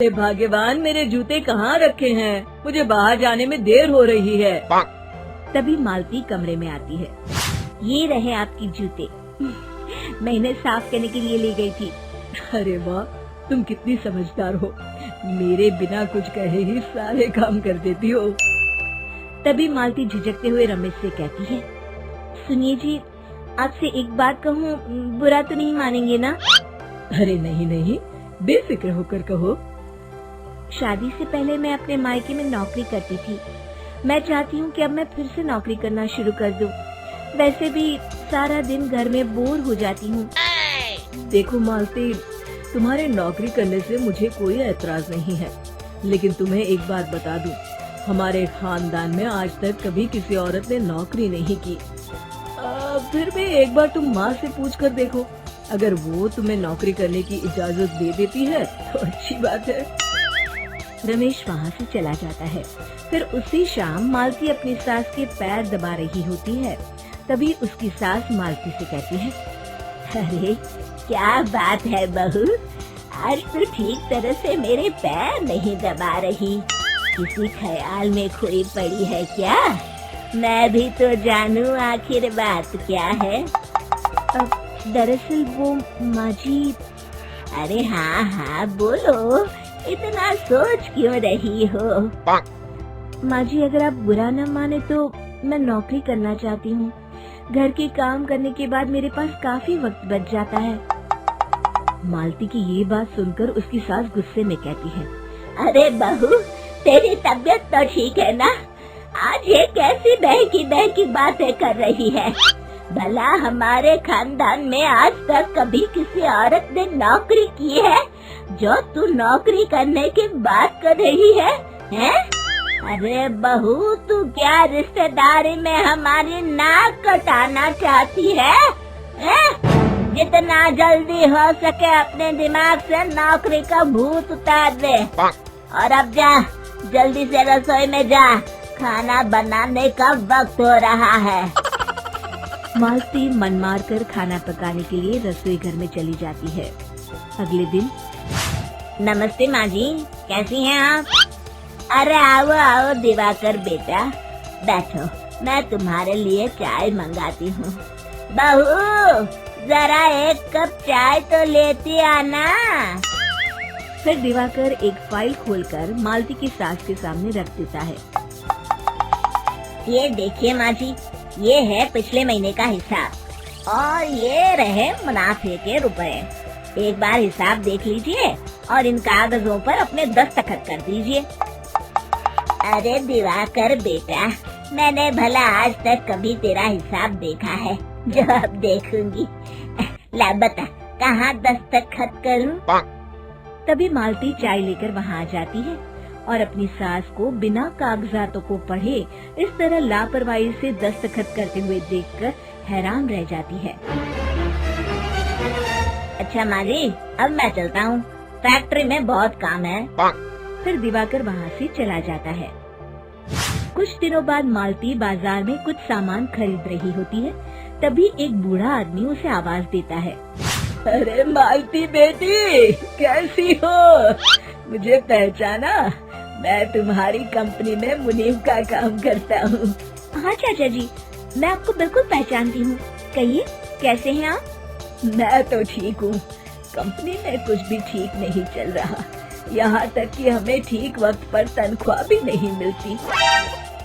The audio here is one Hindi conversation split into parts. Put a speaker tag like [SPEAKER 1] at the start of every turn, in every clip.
[SPEAKER 1] भाग्यवान, मेरे जूते कहाँ रखे हैं? मुझे बाहर जाने में देर हो रही है।
[SPEAKER 2] तभी मालती कमरे में आती है। ये रहे आपकी जूते। मैं इन्हें साफ करने के लिए ले गई थी।
[SPEAKER 1] अरे वाह, तुम कितनी समझदार हो। मेरे बिना कुछ कहे ही सारे काम कर देती हो।
[SPEAKER 2] तभी मालती झिझकते हुए रमेश से कहती है, सुनिए जी, आपसे एक बात कहूँ, बुरा तो नहीं मानेंगे ना?
[SPEAKER 1] अरे नहीं नहीं, बेफिक्र होकर कहो।
[SPEAKER 2] शादी से पहले मैं अपने मायके में नौकरी करती थी। मैं चाहती हूँ कि अब मैं फिर से नौकरी करना शुरू कर दूँ। वैसे भी सारा दिन घर में बोर हो जाती हूँ।
[SPEAKER 1] देखो मालती, तुम्हारे नौकरी करने से मुझे कोई ऐतराज नहीं है, लेकिन तुम्हें एक बात बता दूं, हमारे खानदान में आज तक कभी किसी औरत ने नौकरी नहीं की। फिर भी एक बार तुम माँ से पूछ कर देखो, अगर वो तुम्हें नौकरी करने की इजाजत दे देती है तो अच्छी बात है।
[SPEAKER 2] रमेश वहाँ से चला जाता है। फिर उसी शाम मालती अपनी सास के पैर दबा रही होती है। तभी उसकी सास मालती से कहती है, अरे क्या बात है बहू, आज तो ठीक तरह से मेरे पैर नहीं दबा रही। किसी ख्याल में खोई पड़ी है क्या? मैं भी तो जानूं आखिर बात क्या है। दरअसल वो माँ जी। अरे हाँ हाँ बोलो, इतना सोच क्यों रही हो? माँ जी, अगर आप बुरा न माने तो मैं नौकरी करना चाहती हूँ। घर के काम करने के बाद मेरे पास काफी वक्त बच जाता है। मालती की ये बात सुनकर उसकी सास गुस्से में कहती है, अरे बहू, तेरी तबीयत तो ठीक है ना? आज ये कैसी बहकी बातें कर रही है? भला हमारे खानदान में आज तक कभी किसी औरत ने नौकरी की है जो तू नौकरी करने की बात कर रही है, हैं? अरे बहू, तू क्या रिश्तेदारी में हमारी नाक कटाना चाहती है? जितना जल्दी हो सके अपने दिमाग से नौकरी का भूत उतार दे, और अब जा, जल्दी से रसोई में जा, खाना बनाने का वक्त हो रहा है। मालती मन मार कर खाना पकाने के लिए रसोई घर में चली जाती है। अगले दिन, नमस्ते माँ जी, कैसी हैं आप? अरे आओ आओ दिवाकर बेटा, बैठो, मैं तुम्हारे लिए चाय मंगाती हूँ। बहू, जरा एक कप चाय तो लेती आना। फिर दिवाकर एक फाइल खोलकर मालती की सास के सामने रख देता है। ये देखिए माँ जी, ये है पिछले महीने का हिसाब और ये रहे मुनाफे के रुपए। एक बार हिसाब देख लीजिए और इन कागजों पर अपने दस्तखत कर दीजिए। अरे दिवाकर बेटा, मैंने भला आज तक कभी तेरा हिसाब देखा है जो अब देखूंगी? ला बता, कहाँ दस्तखत करूं? तभी मालती चाय लेकर वहाँ आ जाती है और अपनी सास को बिना कागजातों को पढ़े इस तरह लापरवाही से दस्तखत करते हुए देखकर हैरान रह जाती है। अच्छा माँ जी, अब मैं चलता हूँ, फैक्ट्री में बहुत काम है। फिर दिवाकर वहाँ से चला जाता है। कुछ दिनों बाद मालती बाजार में कुछ सामान खरीद रही होती है। तभी एक बूढ़ा आदमी उसे आवाज देता है,
[SPEAKER 1] अरे मालती बेटी, कैसी हो? मुझे पहचाना? मैं तुम्हारी कंपनी में मुनीम का काम करता हूँ।
[SPEAKER 2] हाँ चाचा जी, मैं आपको बिल्कुल पहचानती हूँ। कहिए, कैसे हैं आप?
[SPEAKER 1] मैं तो ठीक हूँ। कंपनी में कुछ भी ठीक नहीं चल रहा, यहाँ तक कि हमें ठीक वक्त पर तनख्वाह भी नहीं मिलती।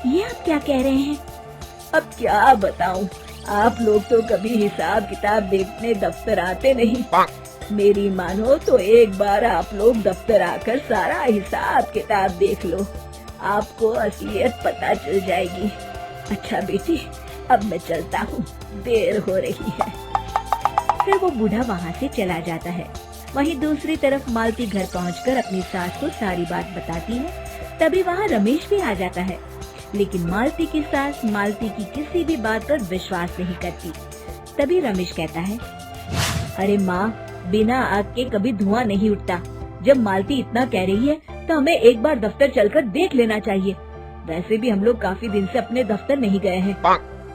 [SPEAKER 2] ये आप क्या कह रहे हैं?
[SPEAKER 1] अब क्या बताऊँ, आप लोग तो कभी हिसाब किताब देखने दफ्तर आते नहीं। मेरी मानो तो एक बार आप लोग दफ्तर आकर सारा हिसाब किताब देख लो, आपको असलियत पता चल जाएगी। अच्छा बेटी, अब मैं चलता हूँ, देर हो रही है।
[SPEAKER 2] फिर वो बूढ़ा वहाँ से चला जाता है। वहीं दूसरी तरफ मालती घर पहुँचकर अपनी सास को सारी बात बताती है। तभी वहाँ रमेश भी आ जाता है, लेकिन मालती की सास मालती की किसी भी बात पर विश्वास नहीं करती। तभी रमेश कहता है, अरे माँ, बिना आग के कभी धुआं नहीं उठता। जब मालती इतना कह रही है तो हमें एक बार दफ्तर चलकर देख लेना चाहिए। वैसे भी हम लोग काफी दिन से अपने दफ्तर नहीं गए हैं।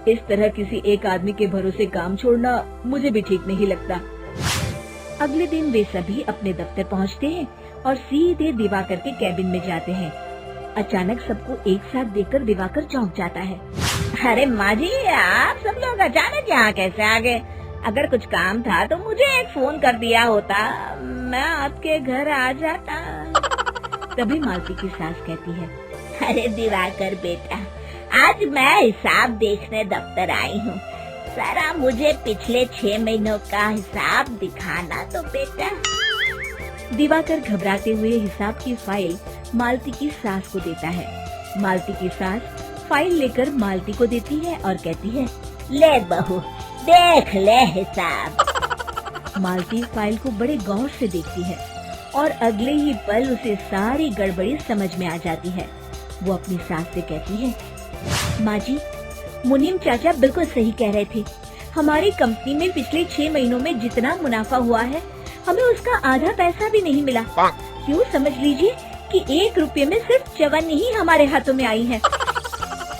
[SPEAKER 2] इस तरह किसी एक आदमी के भरोसे काम छोड़ना मुझे भी ठीक नहीं लगता। अगले दिन वे सभी अपने दफ्तर पहुंचते हैं और सीधे दिवाकर के कैबिन में जाते हैं। अचानक सबको एक साथ देखकर दिवाकर चौंक जाता है। अरे माँ जी, आप सब लोग अचानक यहाँ कैसे आ गए? अगर कुछ काम था तो मुझे एक फोन कर दिया होता, मैं आपके घर आ जाता। तभी मालती की सास कहती है, अरे दिवाकर बेटा, आज मैं हिसाब देखने दफ्तर आई हूँ, जरा मुझे पिछले 6 महीनों का हिसाब दिखाना तो बेटा। दिवाकर घबराते हुए हिसाब की फाइल मालती की सास को देता है। मालती की सास फाइल लेकर मालती को देती है और कहती है, ले बहू, देख ले हिसाब। मालती फाइल को बड़े गौर से देखती है और अगले ही पल उसे सारी गड़बड़ी समझ में आ जाती है। वो अपनी सास से कहती है, माँ जी, मुनीम चाचा बिल्कुल सही कह रहे थे। हमारी कंपनी में पिछले 6 महीनों में जितना मुनाफा हुआ है, हमें उसका आधा पैसा भी नहीं मिला। क्यों समझ लीजिए कि 1 रुपये में सिर्फ चवन्नी ही हमारे हाथों में आई है।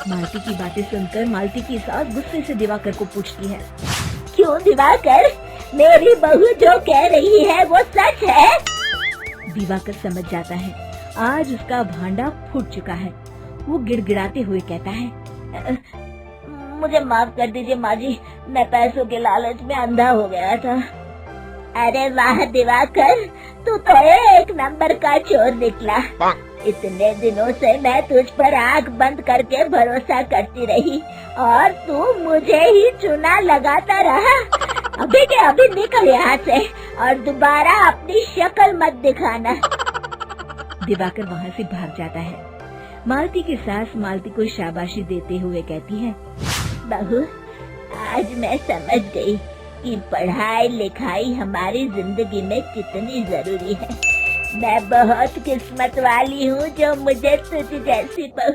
[SPEAKER 2] मालती की बातें सुनकर मालती की सास गुस्से से दिवाकर को पूछती है, क्यों दिवाकर, मेरी बहू जो कह रही है वो सच है? दिवाकर समझ जाता है आज उसका भांडा फूट चुका है। वो गिड़गिड़ाते हुए कहता है, मुझे माफ कर दीजिए माँ जी, मैं पैसों के लालच में अंधा हो गया था। अरे वाह दिवाकर, तू तो 1 नंबर का चोर निकला। इतने दिनों से मैं तुझ पर आंख बंद करके भरोसा करती रही और तू मुझे ही चुना लगाता रहा। अभी के अभी निकल यहाँ से और दोबारा अपनी शक्ल मत दिखाना। दिवाकर वहाँ से भाग जाता है। मालती की सास मालती को शाबाशी देते हुए कहती है, बहू, आज मैं समझ गई कि पढ़ाई लिखाई हमारी जिंदगी में कितनी जरूरी है। मैं बहुत किस्मत वाली हूँ जो मुझे तुझ जैसी बहू